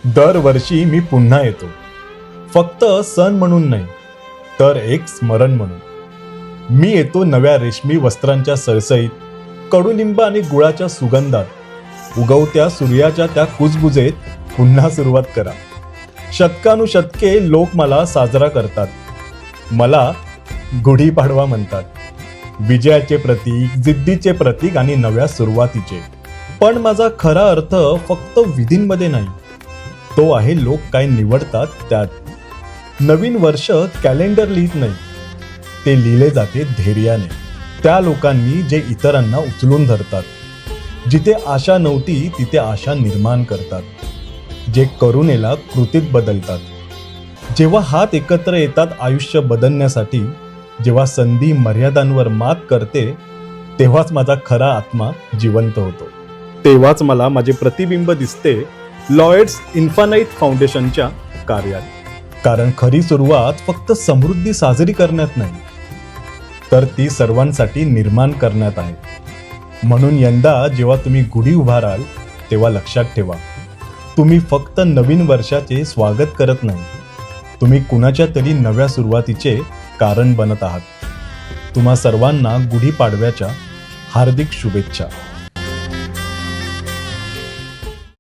दरवर्षी मी पुन्हा येतो, फक्त सण म्हणून नाही, तर एक स्मरण म्हणून. मी येतो नव्या रेशमी वस्त्रांच्या सळसळीत, कडुलिंब आणि गुळाच्या सुगंधात, उगवत्या सूर्याच्या त्या कुजबुजेत. पुन्हा सुरुवात करा. शतकानुशतके लोक मला साजरा करतात, मला गुढीपाडवा म्हणतात. विजयाचे प्रतीक, जिद्दीचे प्रतीक आणि नव्या सुरुवातीचे. पण माझा खरा अर्थ फक्त विधींमध्ये नाही, तो आहे लोक काय निवडतात त्यात. नवीन वर्ष कॅलेंडर लिहित नाही, ते लिहिले जाते धैर्याने. त्या लोकांनी जे इतरांना उचलून धरतात, जिथे आशा नव्हती तिथे आशा निर्माण करतात, जे करुणेला कृतीत बदलतात. जेव्हा हात एकत्र येतात आयुष्य बदलण्यासाठी, जेव्हा संधी मर्यादांवर मात करते, तेव्हाच माझा खरा आत्मा जिवंत होतो. तेव्हाच मला माझे प्रतिबिंब दिसते लॉयड्स इन्फानाइट फाउंडेशनच्या कार्यात. कारण खरी सुरुवात फक्त समृद्धी साजरी करण्यात नाही, तर ती सर्वांसाठी निर्माण करण्यात आहे. म्हणून यंदा जेव्हा तुम्ही गुढी उभाराल, तेव्हा लक्षात ठेवा, तुम्ही फक्त नवीन वर्षाचे स्वागत करत नाही, तुम्ही कुणाच्या तरी नव्या सुरुवातीचे कारण बनत आहात. तुम्हा सर्वांना गुढीपाडव्याच्या हार्दिक शुभेच्छा.